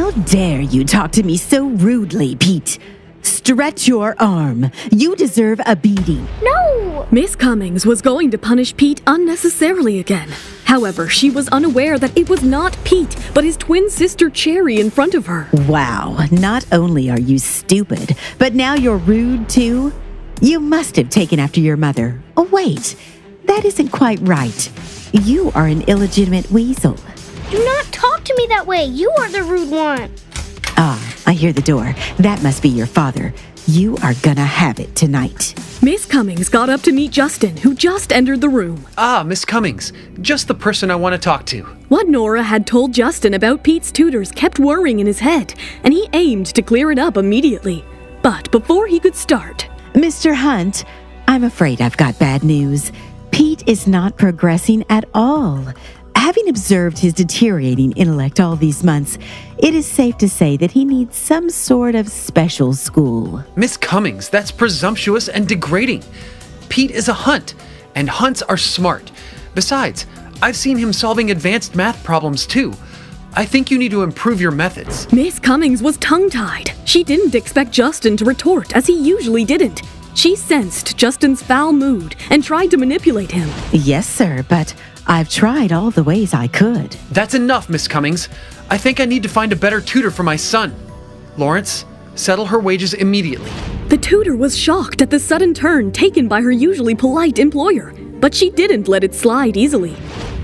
How dare you talk to me so rudely, Pete? Stretch your arm. You deserve a beating. No! Miss Cummings was going to punish Pete unnecessarily again. However, she was unaware that it was not Pete, but his twin sister Cherry in front of her. Wow, not only are you stupid, but now you're rude too? You must have taken after your mother. Oh, wait, that isn't quite right. You are an illegitimate weasel. Do not talk to me that way. You are the rude one. Ah, I hear the door. That must be your father. You are gonna have it tonight. Miss Cummings got up to meet Justin, who just entered the room. Ah, Miss Cummings, just the person I want to talk to. What Nora had told Justin about Pete's tutors kept whirring in his head, and he aimed to clear it up immediately. But before he could start... Mr. Hunt, I'm afraid I've got bad news. Pete is not progressing at all. Having observed his deteriorating intellect all these months, it is safe to say that he needs some sort of special school. Miss Cummings, that's presumptuous and degrading. Pete is a Hunt, and Hunts are smart. Besides, I've seen him solving advanced math problems too. I think you need to improve your methods. Miss Cummings was tongue-tied. She didn't expect Justin to retort, as he usually didn't. She sensed Justin's foul mood and tried to manipulate him. Yes, sir, but I've tried all the ways I could. That's enough, Miss Cummings. I think I need to find a better tutor for my son. Lawrence, settle her wages immediately. The tutor was shocked at the sudden turn taken by her usually polite employer, but she didn't let it slide easily.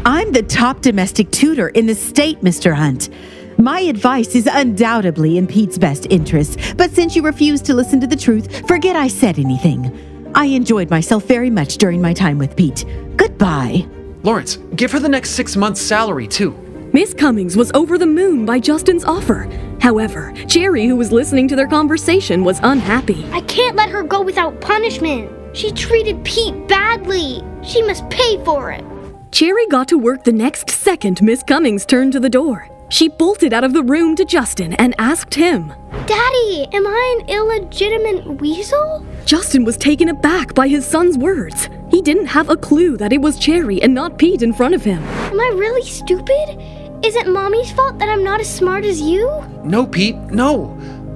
I'm the top domestic tutor in the state, Mr. Hunt. My advice is undoubtedly in Pete's best interest, but since you refuse to listen to the truth, forget I said anything. I enjoyed myself very much during my time with Pete. Goodbye. Lawrence, give her the next 6 months' salary too. Miss Cummings was over the moon by Justin's offer. However, Cherry, who was listening to their conversation, was unhappy. I can't let her go without punishment. She treated Pete badly. She must pay for it. Cherry got to work the next second Miss Cummings turned to the door. She bolted out of the room to Justin and asked him, Daddy, am I an illegitimate weasel? Justin was taken aback by his son's words. He didn't have a clue that it was Cherry and not Pete in front of him. Am I really stupid? Is it Mommy's fault that I'm not as smart as you? No, Pete, no.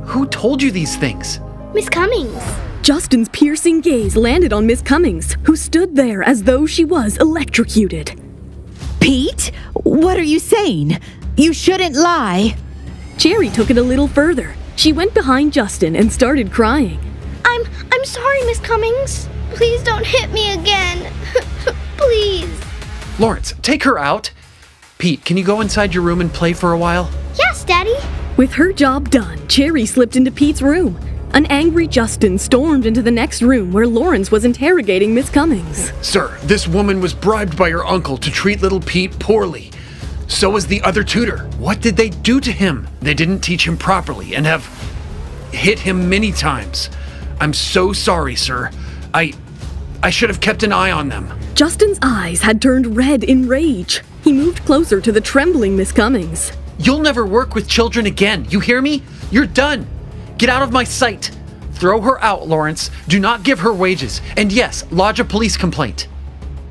Who told you these things? Miss Cummings. Justin's piercing gaze landed on Miss Cummings, who stood there as though she was electrocuted. Pete, what are you saying? You shouldn't lie. Cherry took it a little further. She went behind Justin and started crying. I'm sorry, Miss Cummings. Please don't hit me again. Please. Lawrence, take her out. Pete, can you go inside your room and play for a while? Yes, Daddy. With her job done, Cherry slipped into Pete's room. An angry Justin stormed into the next room where Lawrence was interrogating Miss Cummings. Sir, this woman was bribed by your uncle to treat little Pete poorly. So was the other tutor. What did they do to him? They didn't teach him properly and have hit him many times. I'm so sorry, sir. I should have kept an eye on them. Justin's eyes had turned red in rage. He moved closer to the trembling Miss Cummings. You'll never work with children again. You hear me? You're done. Get out of my sight. Throw her out, Lawrence. Do not give her wages. And yes, lodge a police complaint.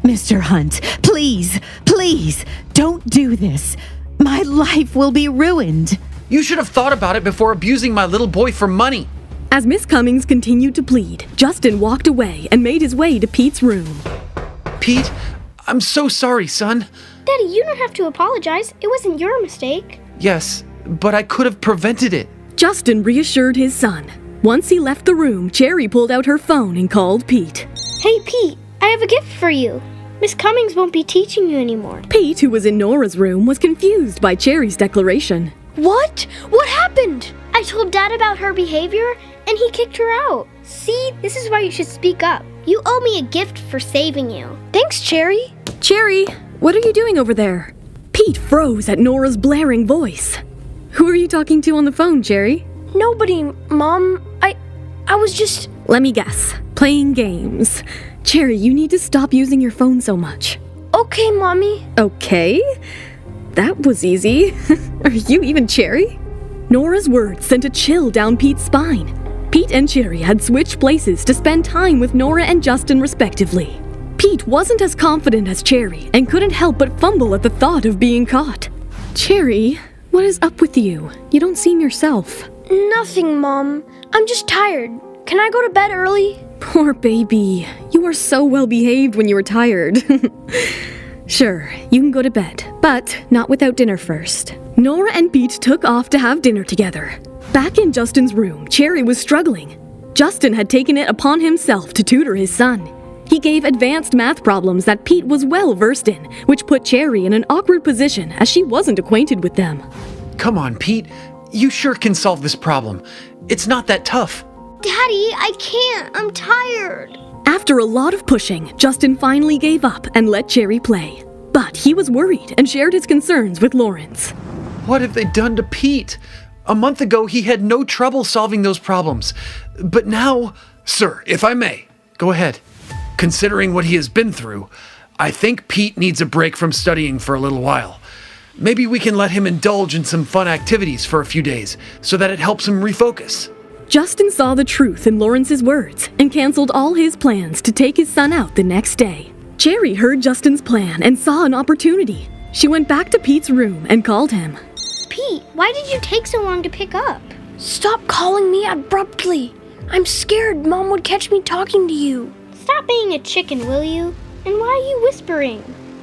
Mr. Hunt, please, don't do this. My life will be ruined. You should have thought about it before abusing my little boy for money. As Miss Cummings continued to plead, Justin walked away and made his way to Pete's room. Pete, I'm so sorry, son. Daddy, you don't have to apologize. It wasn't your mistake. Yes, but I could have prevented it. Justin reassured his son. Once he left the room, Cherry pulled out her phone and called Pete. Hey, Pete, I have a gift for you. Miss Cummings won't be teaching you anymore. Pete, who was in Nora's room, was confused by Cherry's declaration. What? What happened? I told Dad about her behavior, and he kicked her out. See, this is why you should speak up. You owe me a gift for saving you. Thanks, Cherry. Cherry, what are you doing over there? Pete froze at Nora's blaring voice. Who are you talking to on the phone, Cherry? Nobody, Mom. I was just... Let me guess. Playing games. Cherry, you need to stop using your phone so much. Okay, Mommy. Okay? That was easy. Are you even Cherry? Nora's words sent a chill down Pete's spine. Pete and Cherry had switched places to spend time with Nora and Justin respectively. Pete wasn't as confident as Cherry and couldn't help but fumble at the thought of being caught. Cherry, What is up with you? You don't seem yourself. Nothing, Mom. I'm just tired. Can I go to bed early? Poor baby. You were so well behaved when you were tired. Sure, you can go to bed, but not without dinner first. Nora and Pete took off to have dinner together. Back in Justin's room, Cherry was struggling. Justin had taken it upon himself to tutor his son. He gave advanced math problems that Pete was well versed in, which put Cherry in an awkward position as she wasn't acquainted with them. Come on, Pete. You sure can solve this problem. It's not that tough. Daddy, I can't. I'm tired. After a lot of pushing, Justin finally gave up and let Cherry play. But he was worried and shared his concerns with Lawrence. What have they done to Pete? A month ago, he had no trouble solving those problems. But now, sir, if I may, go ahead. Considering what he has been through, I think Pete needs a break from studying for a little while. Maybe we can let him indulge in some fun activities for a few days so that it helps him refocus. Justin saw the truth in Lawrence's words and canceled all his plans to take his son out the next day. Cherry heard Justin's plan and saw an opportunity. She went back to Pete's room and called him. Pete, why did you take so long to pick up? Stop calling me abruptly. I'm scared Mom would catch me talking to you. Stop being a chicken, will you? And why are you whispering?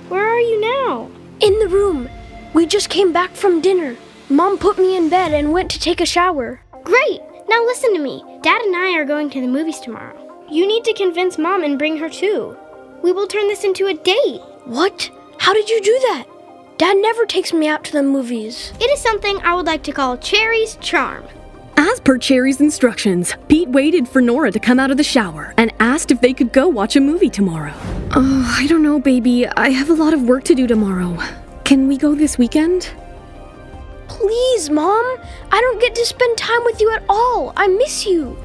Where are you now? In the room. We just came back from dinner. Mom put me in bed and went to take a shower. Great! Now listen to me. Dad and I are going to the movies tomorrow. You need to convince Mom and bring her too. We will turn this into a date. What? How did you do that? Dad never takes me out to the movies. It is something I would like to call Cherry's charm. As per Cherry's instructions, Pete waited for Nora to come out of the shower and asked if they could go watch a movie tomorrow. Oh, I don't know, baby. I have a lot of work to do tomorrow. Can we go this weekend? Please, Mom. I don't get to spend time with you at all. I miss you.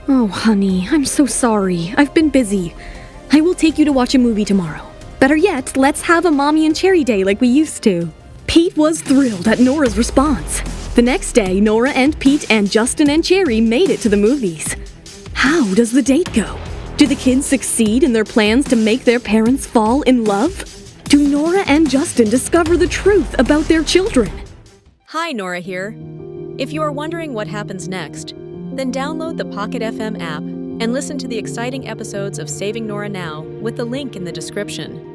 Oh, honey, I'm so sorry. I've been busy. I will take you to watch a movie tomorrow. Better yet, let's have a Mommy and Cherry day like we used to. Pete was thrilled at Nora's response. The next day, Nora and Pete and Justin and Cherry made it to the movies. How does the date go? Do the kids succeed in their plans to make their parents fall in love? Do Nora and Justin discover the truth about their children? Hi, Nora here. If you are wondering what happens next, then download the Pocket FM app and listen to the exciting episodes of Saving Nora Now with the link in the description.